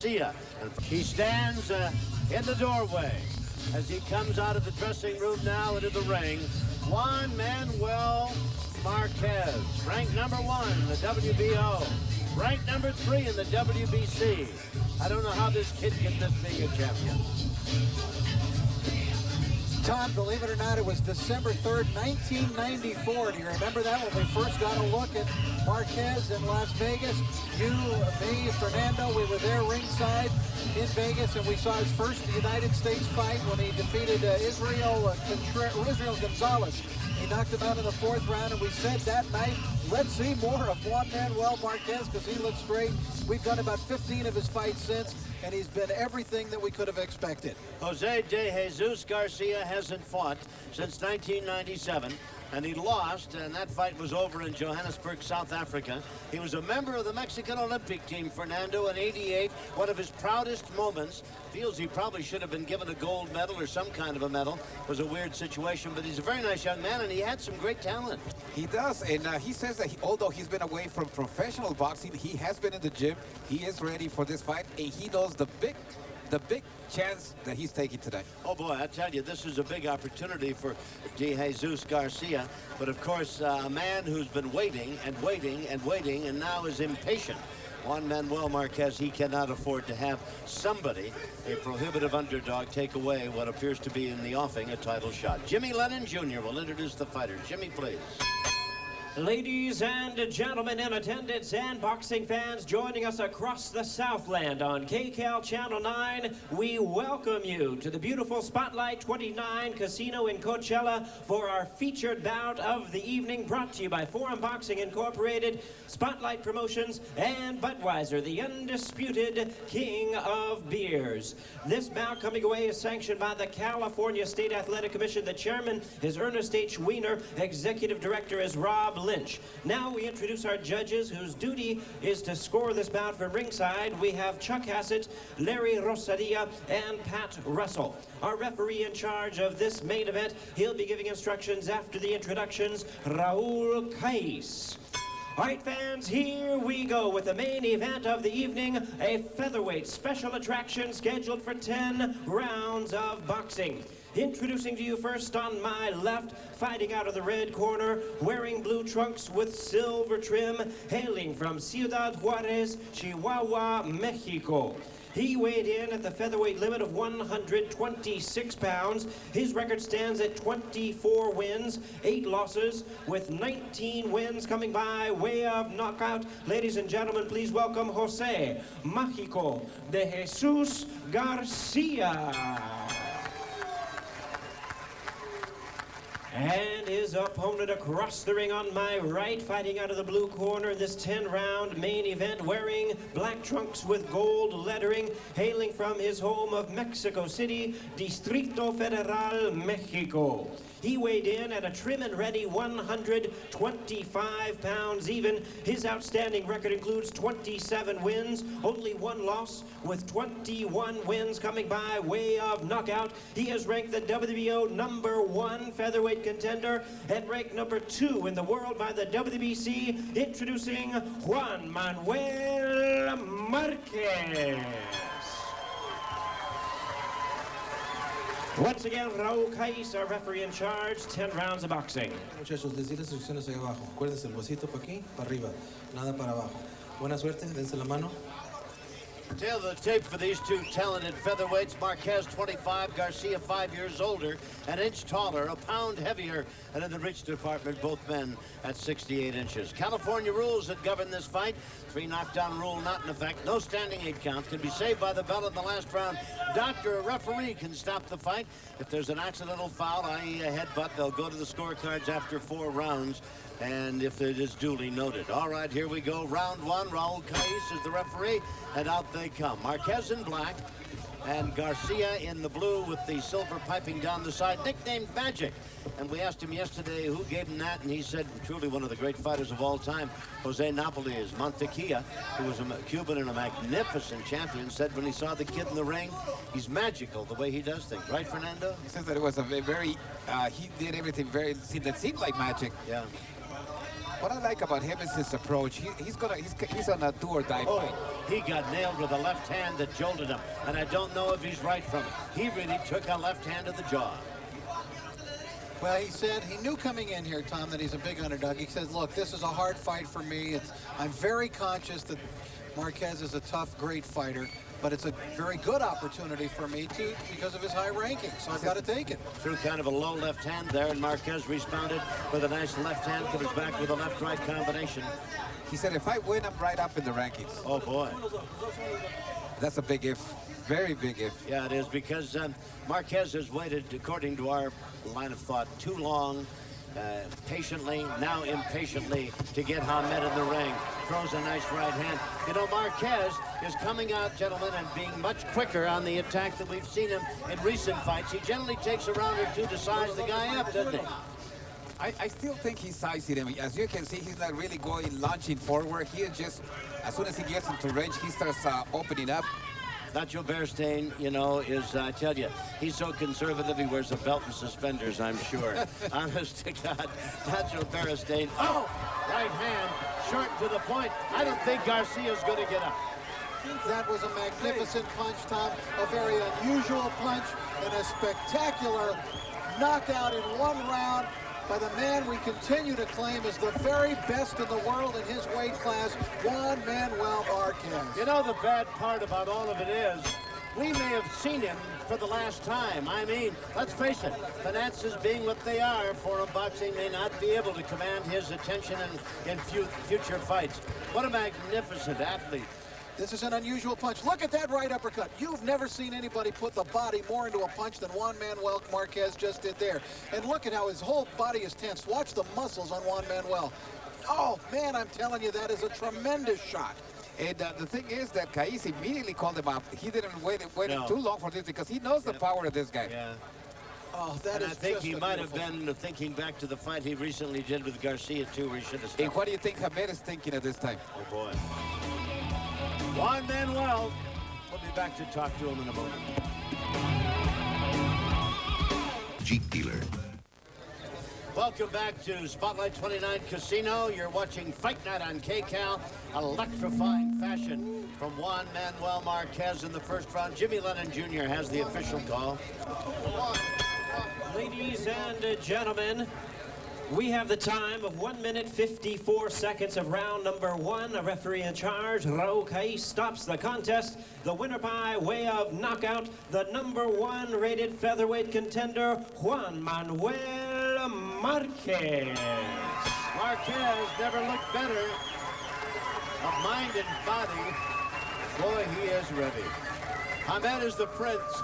Garcia. He stands in the doorway as he comes out of the dressing room now into the ring. Juan Manuel Marquez, ranked number 1 in the WBO, ranked number 3 in the WBC. I don't know how this kid can miss being a champion. Tom, believe it or not, it was December 3rd, 1994. Do you remember that when we first got a look at Marquez in Las Vegas? You, me, Fernando, we were there ringside in Vegas, and we saw his first United States fight when he defeated Israel Gonzalez. He knocked him out in the 4th round, and we said that night, let's see more of Juan Manuel Marquez because he looks great. We've done about 15 of his fights since, and he's been everything that we could have expected. Jose de Jesus Garcia hasn't fought since 1997, and he lost, and that fight was over in Johannesburg, South Africa. He was a member of the Mexican Olympic team, Fernando, in '88. One of his proudest moments. Feels he probably should have been given a gold medal or some kind of a medal. It was a weird situation, but he's a very nice young man, and he had some great talent. He does, and he says that although he's been away from professional boxing, he has been in the gym. He is ready for this fight, and he knows the big chance that he's taking today. Oh boy, I tell you, this is a big opportunity for De Jesus Garcia. But of course, a man who's been waiting and waiting and waiting and now is impatient. Juan Manuel Marquez, he cannot afford to have somebody, a prohibitive underdog, take away what appears to be in the offing a title shot. Jimmy Lennon Jr. will introduce the fighters. Jimmy, please. Ladies and gentlemen in attendance and boxing fans joining us across the Southland on KCAL Channel 9, we welcome you to the beautiful Spotlight 29 Casino in Coachella for our featured bout of the evening, brought to you by Forum Boxing Incorporated, Spotlight Promotions, and Budweiser, the undisputed king of beers. This bout coming away is sanctioned by the California State Athletic Commission. The chairman is Ernest H. Weiner. Executive director is Rob Lynch. Now we introduce our judges whose duty is to score this bout from ringside. We have Chuck Hassett, Larry Rosadia, and Pat Russell. Our referee in charge of this main event, he'll be giving instructions after the introductions, Raul Cais. All right, fans, here we go with the main event of the evening, a featherweight special attraction scheduled for 10 rounds of boxing. Introducing to you first on my left, fighting out of the red corner, wearing blue trunks with silver trim, hailing from Ciudad Juarez, Chihuahua, Mexico. He weighed in at the featherweight limit of 126 pounds. His record stands at 24 wins, 8 losses, with 19 wins coming by way of knockout. Ladies and gentlemen, please welcome Jose Mágico de Jesus Garcia. And his opponent across the ring on my right, fighting out of the blue corner in this 10-round main event, wearing black trunks with gold lettering, hailing from his home of Mexico City, Distrito Federal, Mexico. He weighed in at a trim and ready 125 pounds even. His outstanding record includes 27 wins, only 1 loss, with 21 wins coming by way of knockout. He is ranked the WBO #1 featherweight contender and ranked #2 in the world by the WBC. Introducing Juan Manuel Marquez. Once again, Raul Cais, our referee in charge, 10 rounds of boxing. Muchachos, les di las instrucciones ahí abajo. Acuérdense, el bolsito para aquí, para arriba, nada para abajo. Buena suerte, dense la mano. Tail of the tape for these two talented featherweights. Marquez, 25, Garcia, 5 years older, an inch taller, a pound heavier, and in the reach department, both men at 68 inches. California rules that govern this fight. 3 knockdown rule not in effect. No standing 8 count. Can be saved by the bell in the last round. Doctor, a referee, can stop the fight. If there's an accidental foul, i.e. a headbutt, they'll go to the scorecards after 4 rounds. And if it is duly noted. All right, here we go. Round 1. Raul Cais is the referee, and out they come. Marquez in black and Garcia in the blue with the silver piping down the side, nicknamed Magic. And we asked him yesterday who gave him that, and he said truly one of the great fighters of all time, Jose Napoli's Montequilla, who was a Cuban and a magnificent champion, said when he saw the kid in the ring, he's magical the way he does things. Right, Fernando? He says that it was a very, he did everything that seemed like magic. Yeah. What I like about him is his approach. He's on a do or die fight. Oh, he got nailed with a left hand that jolted him, and I don't know if he's right from it. He really took a left hand to the jaw. Well, he said he knew coming in here, Tom, that he's a big underdog. He said, look, this is a hard fight for me. I'm very conscious that Marquez is a tough, great fighter, but it's a very good opportunity for me too because of his high ranking, so I've got to take it. Threw kind of a low left hand there, and Marquez responded with a nice left hand, comes back with a left-right combination. He said, if I win, I'm right up in the rankings. Oh, boy. That's a big if. Very big if. Yeah, it is, because Marquez has waited, according to our line of thought, too long, patiently, now impatiently, to get Hamed in the ring. Throws a nice right hand. You know, Marquez is coming out, gentlemen, and being much quicker on the attack than we've seen him in recent fights. He generally takes a round or two to size the guy up, doesn't he? I still think he's sizing him. As you can see, he's not really launching forward. He is just, as soon as he gets into range, he starts opening up. Nacho Beristain, you know, is, I tell you, he's so conservative he wears a belt and suspenders, I'm sure. Honest to God, Nacho Beristain. Oh, right hand, short to the point. I don't think Garcia's going to get up. That was a magnificent punch, Tom. A very unusual punch and a spectacular knockout in one round by the man we continue to claim is the very best in the world in his weight class, Juan Manuel Marquez. You know, the bad part about all of it is, we may have seen him for the last time. I mean, let's face it, finances being what they are, foreign boxing may not be able to command his attention in future fights. What a magnificent athlete. This is an unusual punch. Look at that right uppercut. You've never seen anybody put the body more into a punch than Juan Manuel Marquez just did there. And look at how his whole body is tensed. Watch the muscles on Juan Manuel. Oh, man, I'm telling you, that is a tremendous shot. And the thing is that Caiz immediately called him out. He didn't wait too long for this because he knows the power of this guy. Yeah. Oh, that and is I think just he might have been thinking back to the fight he recently did with Garcia, too, where he should have stopped. And what do you think Hamed is thinking at this time? Oh, boy. Juan Manuel. We'll be back to talk to him in a moment. Jeep dealer. Welcome back to Spotlight 29 Casino. You're watching Fight Night on KCAL. Electrifying fashion from Juan Manuel Marquez in the first round. Jimmy Lennon Jr. has the official call. Ladies and gentlemen, we have the time of 1 minute 54 seconds of round number one. A referee in charge, Raul Caiz, stops the contest. The winner by way of knockout, the #1 rated featherweight contender, Juan Manuel Marquez. Marquez never looked better of mind and body. Boy, he is ready. Hamed is the prince,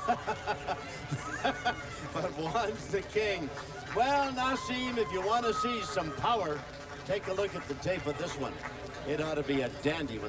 but Juan's the king. Well, Nassim, if you want to see some power, take a look at the tape of this one. It ought to be a dandy one.